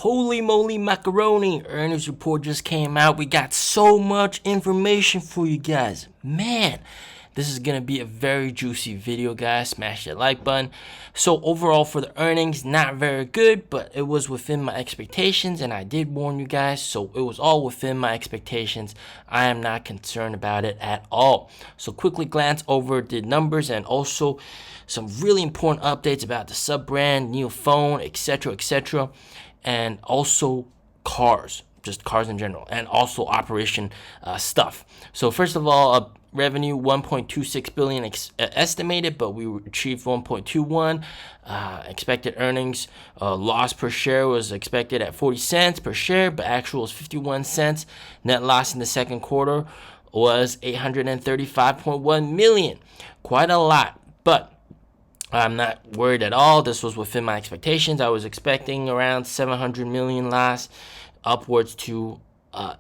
Holy moly macaroni, earnings report just came out. We got so much information for you guys. Man, this is gonna be a very juicy video, guys. Smash that like button. So overall for the earnings, not very good, but it was within my expectations, and I did warn you guys, so it was all within my expectations. I am not concerned about it at all. So quickly glance over the numbers and also some really important updates about the sub brand, NIO phone, etc., and also cars, just cars in general, and also operation stuff. So first of all, revenue 1.26 billion estimated, but we achieved 1.21. Expected earnings, loss per share was expected at 40 cents per share, but actual was 51 cents. Net loss in the second quarter was 835.1 million. Quite a lot, but I'm not worried at all. This was within my expectations. I was expecting around 700 million loss, upwards to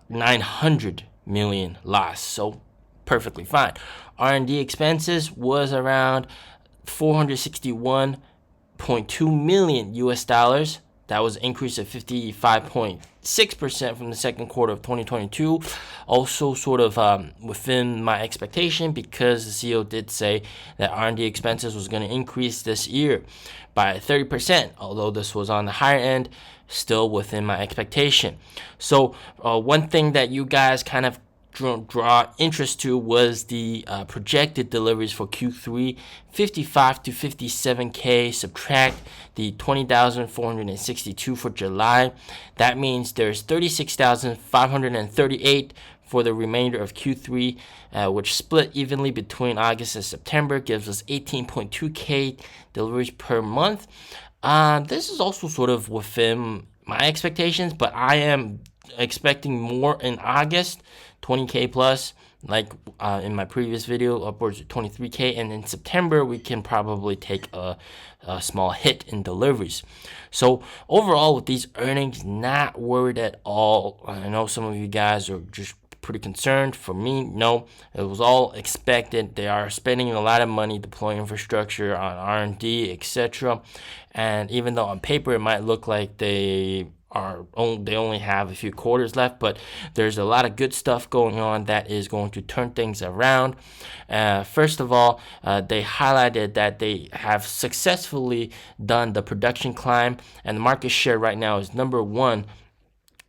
900 million loss. So perfectly fine. R&D expenses was around 461.2 million US dollars. That was an increase of 55.6% from the second quarter of 2022. Also sort of within my expectation, because the CEO did say that R&D expenses was going to increase this year by 30%. Although this was on the higher end, still within my expectation. So one thing that you guys kind of draw interest to was the projected deliveries for Q3, 55 to 57k, subtract the 20,462 for July. That means there's 36,538 for the remainder of Q3, which split evenly between August and September, gives us 18.2k deliveries per month. This is also sort of within my expectations, but I am expecting more in August, 20k plus, like in my previous video, upwards of 23k, and in September we can probably take a small hit in deliveries. So overall, with these earnings, not worried at all. I know some of you guys are just pretty concerned. For me, no, it was all expected. They are spending a lot of money deploying infrastructure on R&D, etc. And even though on paper it might look like they only have a few quarters left, but there's a lot of good stuff going on that is going to turn things around. First of all, they highlighted that they have successfully done the production climb, and the market share right now is number one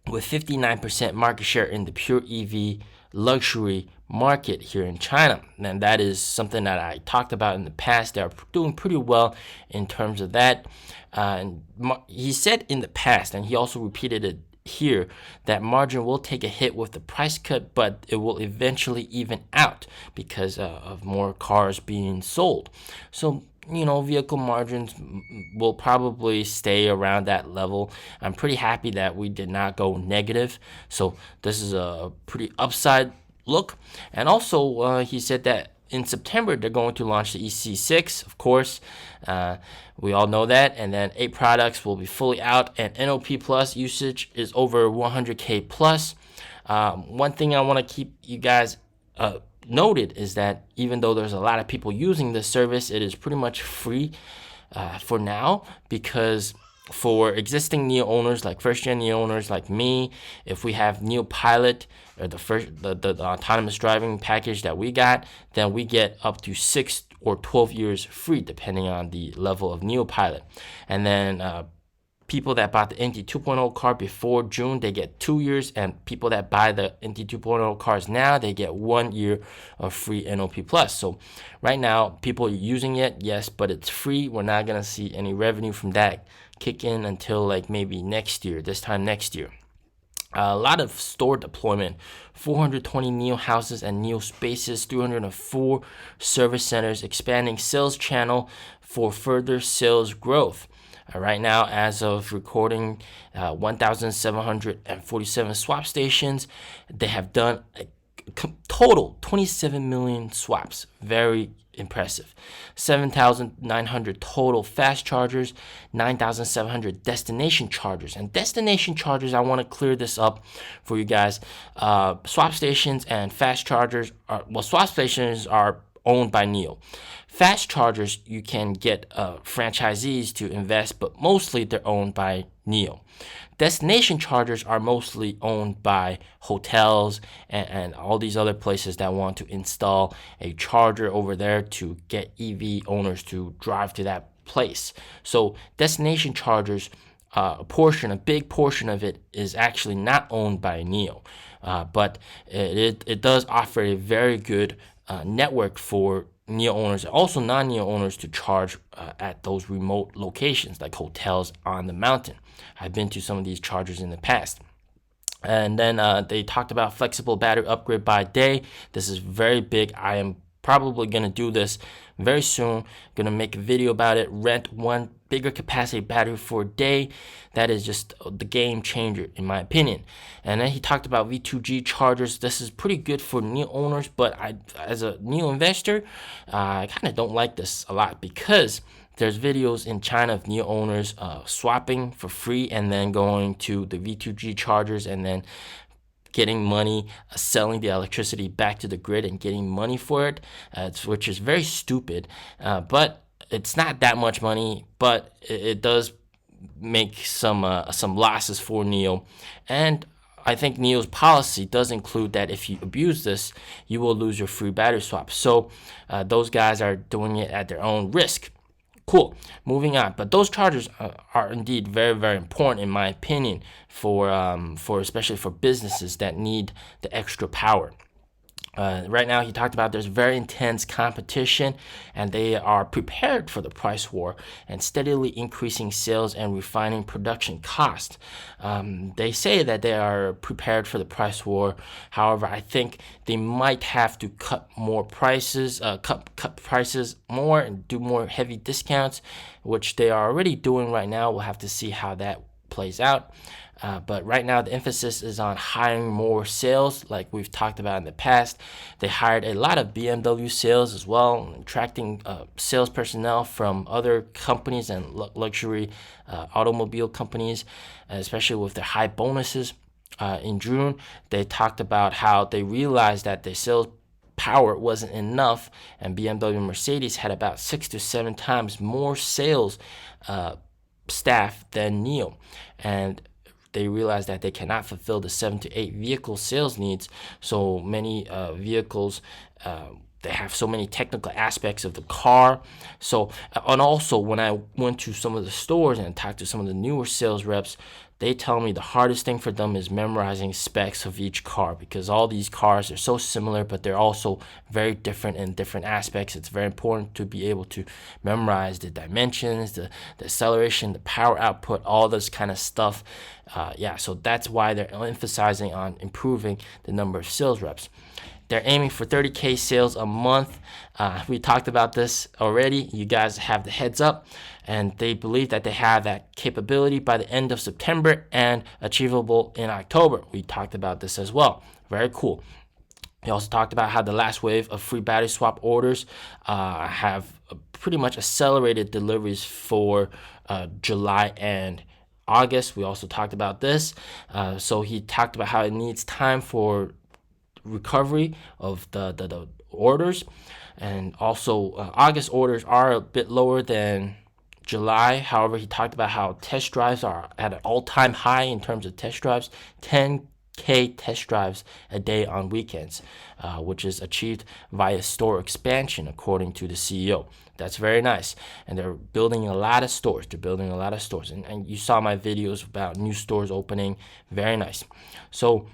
with 59% market share in the pure EV luxury market here in China. And that is something that I talked about in the past. They're doing pretty well in terms of that. And he said in the past, and he also repeated it here, that margin will take a hit with the price cut, but it will eventually even out because of more cars being sold. So vehicle margins will probably stay around that level. I'm pretty happy that we did not go negative. So this is a pretty upside look. And also he said that in September they're going to launch the EC6, of course. We all know that. And then 8 products will be fully out, and NOP plus usage is over 100k plus. One thing I want to keep you guys noted is that even though there's a lot of people using this service, it is pretty much free for now, because for existing NIO owners, like first-gen NIO owners like me, if we have NIO Pilot, or the autonomous driving package that we got, then we get up to 6 or 12 years free, depending on the level of NIO Pilot. And then people that bought the NT 2.0 car before June, they get 2 years, and people that buy the NT 2.0 cars now, they get 1 year of free NOP plus. So right now, people are using it, yes, but it's free. We're not gonna see any revenue from that kick in until like maybe next year, this time next year. A lot of store deployment, 420 NIO houses and NIO spaces, 304 service centers, expanding sales channel for further sales growth. Right now, as of recording, 1,747 swap stations. They have done a total 27 million swaps. Very impressive. 7,900 total fast chargers, 9,700 destination chargers. And destination chargers, I want to clear this up for you guys. Swap stations and fast chargers are, swap stations are owned by NIO. Fast chargers, you can get franchisees to invest, but mostly they're owned by NIO. Destination chargers are mostly owned by hotels and all these other places that want to install a charger over there to get EV owners to drive to that place. So destination chargers, a big portion of it is actually not owned by NIO, but it does offer a very good network for NIO owners, also non-NIO owners, to charge at those remote locations like hotels on the mountain. I've been to some of these chargers in the past. And then they talked about flexible battery upgrade by day. This is very big. I am probably going to do this very soon. Going to make a video about it. Rent one bigger capacity battery for a day. That is just the game changer in my opinion. And then he talked about V2G chargers. This is pretty good for NIO owners, but as a NIO investor, I kind of don't like this a lot because there's videos in China of NIO owners swapping for free and then going to the V2G chargers and then getting money, selling the electricity back to the grid and getting money for it, which is very stupid. But it's not that much money, but it does make some losses for NIO. And I think NIO's policy does include that if you abuse this, you will lose your free battery swap. So those guys are doing it at their own risk. Cool. Moving on. But those chargers are indeed very, very important in my opinion for especially for businesses that need the extra power. Right now, he talked about there's very intense competition and they are prepared for the price war and steadily increasing sales and refining production cost. They say that they are prepared for the price war. However, I think they might have to cut more prices, cut prices more and do more heavy discounts, which they are already doing right now. We'll have to see how that plays out. But right now, the emphasis is on hiring more sales, like we've talked about in the past. They hired a lot of BMW sales as well, attracting sales personnel from other companies and luxury automobile companies, especially with their high bonuses. In June, they talked about how they realized that the sales power wasn't enough, and BMW and Mercedes had about 6 to 7 times more sales staff than NIO. And they realized that they cannot fulfill the 7 to 8 vehicle sales needs. So many vehicles, they have so many technical aspects of the car. So, and also when I went to some of the stores and talked to some of the newer sales reps, they tell me the hardest thing for them is memorizing specs of each car, because all these cars are so similar, but they're also very different in different aspects. It's very important to be able to memorize the dimensions, the acceleration, the power output, all this kind of stuff. So that's why they're emphasizing on improving the number of sales reps. They're aiming for 30K sales a month. We talked about this already. You guys have the heads up. And they believe that they have that capability by the end of September and achievable in October. We talked about this as well. Very cool. We also talked about how the last wave of free battery swap orders have pretty much accelerated deliveries for July and August. We also talked about this. So he talked about how it needs time for recovery of the orders, and also August orders are a bit lower than July. However, he talked about how test drives are at an all-time high in terms of test drives, 10K test drives a day on weekends, which is achieved via store expansion, according to the CEO. That's very nice. And they're building a lot of stores. And you saw my videos about new stores opening. Very nice. So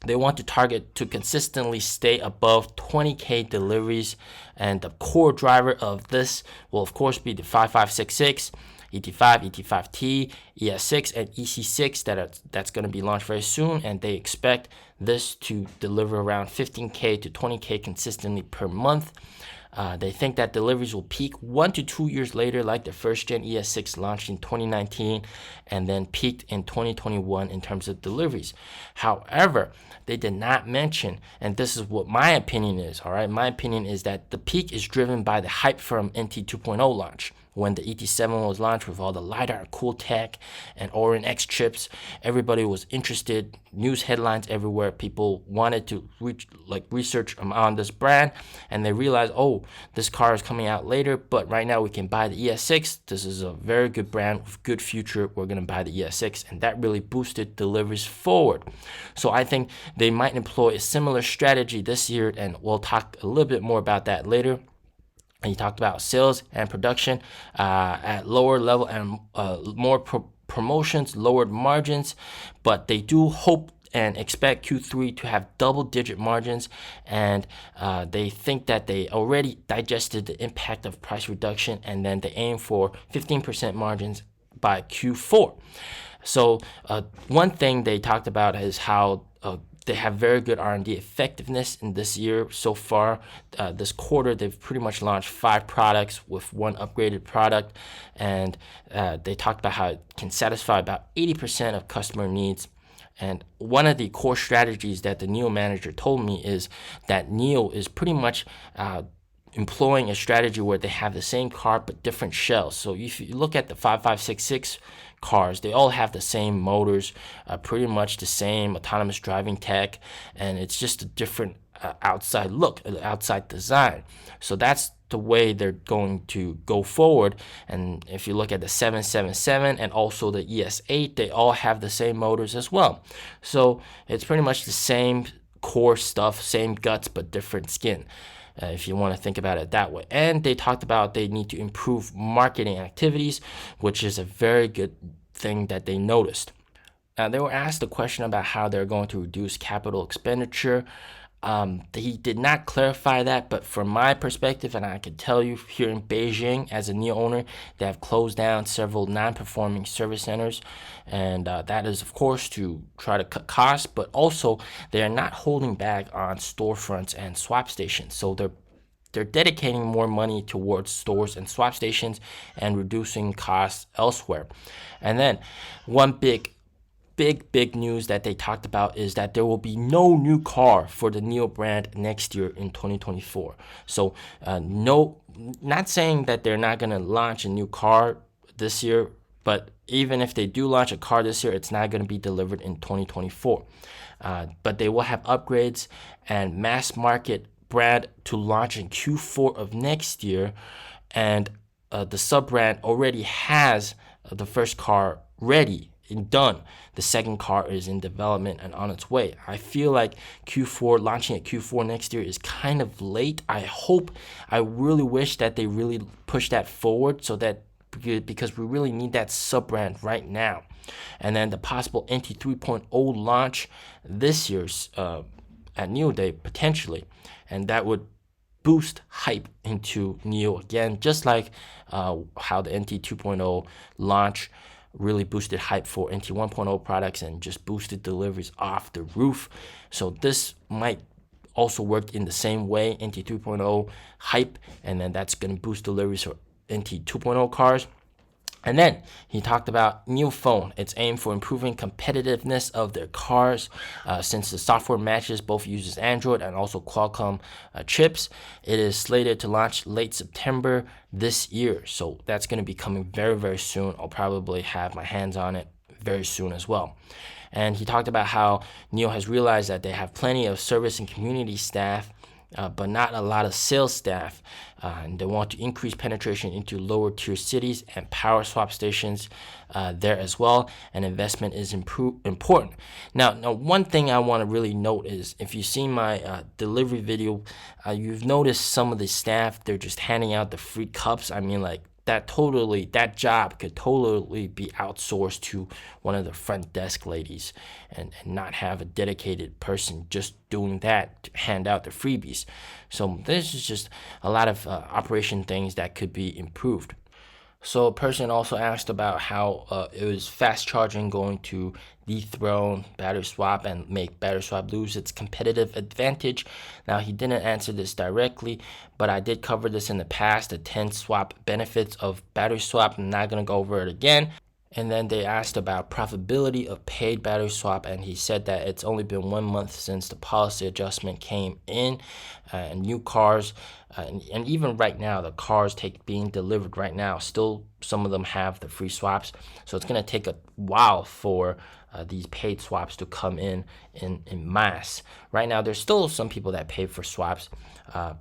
they want to target to consistently stay above 20K deliveries, and the core driver of this will of course be the 5566, ET5, ET5T, ES6, and EC6 that's going to be launched very soon, and they expect this to deliver around 15K to 20K consistently per month. They think that deliveries will peak 1 to 2 years later, like the first gen ES6 launched in 2019 and then peaked in 2021 in terms of deliveries. However, they did not mention, and this is what my opinion is, all right? My opinion is that the peak is driven by the hype from NT 2.0 launch. when the ET7 was launched with all the LiDAR, cool tech, and Orin X chips. Everybody was interested, news headlines everywhere. People wanted to research on this brand, and they realized, oh, this car is coming out later, but right now we can buy the ES6. This is a very good brand with good future. We're going to buy the ES6, and that really boosted deliveries forward. So I think they might employ a similar strategy this year, and we'll talk a little bit more about that later. And he talked about sales and production at lower level and more promotions, lowered margins, but they do hope and expect Q3 to have double-digit margins, and they think that they already digested the impact of price reduction, and then they aim for 15% margins by Q4. So one thing they talked about is how they have very good R&D effectiveness in this year so far. This quarter, they've pretty much launched 5 products with 1 upgraded product, and they talked about how it can satisfy about 80% of customer needs. And one of the core strategies that the NIO manager told me is that NIO is pretty much employing a strategy where they have the same car but different shells. So if you look at the 5566 cars, they all have the same motors, pretty much the same autonomous driving tech, and it's just a different outside look, outside design. So that's the way they're going to go forward. And if you look at the 777 and also the ES8, they all have the same motors as well. So it's pretty much the same core stuff, same guts, but different skin. If you want to think about it that way. And they talked about they need to improve marketing activities, which is a very good thing that they noticed. They were asked a question about how they're going to reduce capital expenditure. He did not clarify that, but from my perspective, and I can tell you here in Beijing as a NIO owner, they have closed down several non-performing service centers, and that is of course to try to cut costs, but also they are not holding back on storefronts and swap stations. So they're dedicating more money towards stores and swap stations and reducing costs elsewhere. And then one big news that they talked about is that there will be no new car for the NIO brand next year in 2024. So not saying that they're not going to launch a new car this year, but even if they do launch a car this year, it's not going to be delivered in 2024. But they will have upgrades and mass market brand to launch in Q4 of next year, and the sub-brand already has the first car ready and done. The second car is in development and on its way. I feel like launching at Q4 next year is kind of late. I really wish that they really push that forward, so that because we really need that sub-brand right now. And then the possible NT 3.0 launch this year's at NIO Day potentially, and that would boost hype into NIO again, just like how the NT 2.0 launch really boosted hype for NT 1.0 products and just boosted deliveries off the roof. So this might also work in the same way, NT 3.0 hype, and then that's going to boost deliveries for NT 2.0 cars. And then he talked about NIO Phone. It's aimed for improving competitiveness of their cars. Since the software matches both uses Android and also Qualcomm chips, it is slated to launch late September this year. So that's going to be coming very, very soon. I'll probably have my hands on it very soon as well. And he talked about how NIO has realized that they have plenty of service and community staff, but not a lot of sales staff, and they want to increase penetration into lower tier cities and power swap stations there as well, and investment is important. Now one thing I want to really note is, if you've seen my delivery video, you've noticed some of the staff, they're just handing out the free cups. I mean, like, that job could totally be outsourced to one of the front desk ladies, and not have a dedicated person just doing that to hand out the freebies. So this is just a lot of operation things that could be improved. So a person also asked about how it was fast charging going to dethrone battery swap and make battery swap lose its competitive advantage. Now, he didn't answer this directly, but I did cover this in the past, the 10 swap benefits of battery swap. I'm not going to go over it again. And then they asked about profitability of paid battery swap, and he said that it's only been 1 month since the policy adjustment came in, and new cars, and even right now, the cars being delivered right now, still some of them have the free swaps. So it's gonna take a while for these paid swaps to come in mass. Right now, there's still some people that pay for swaps,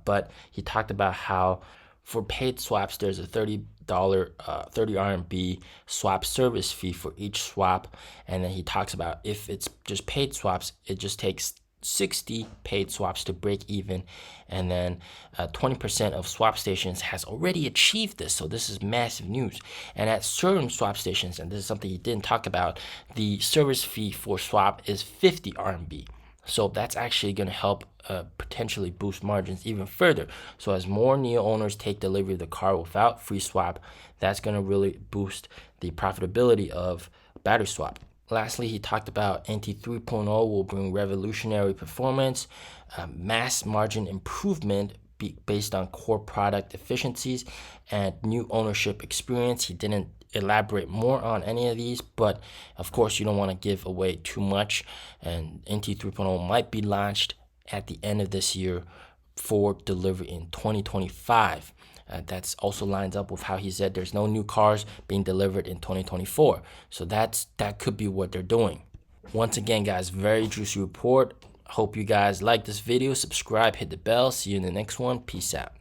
but he talked about how for paid swaps, there's a $30 RMB swap service fee for each swap. And then he talks about if it's just paid swaps, it just takes 60 paid swaps to break even. And then 20% of swap stations has already achieved this. So this is massive news. And at certain swap stations, and this is something he didn't talk about, the service fee for swap is 50 RMB. So that's actually going to help potentially boost margins even further. So as more NIO owners take delivery of the car without free swap, that's going to really boost the profitability of battery swap. Lastly, he talked about NT 3.0 will bring revolutionary performance, mass margin improvement based on core product efficiencies, and new ownership experience. He didn't elaborate more on any of these, but of course you don't want to give away too much, and NT 3.0 might be launched at the end of this year for delivery in 2025. That's also lines up with how he said there's no new cars being delivered in 2024. So that could be what they're doing. Once again, guys, very juicy report. Hope you guys like this video. Subscribe, hit the bell. See you in the next one. Peace out.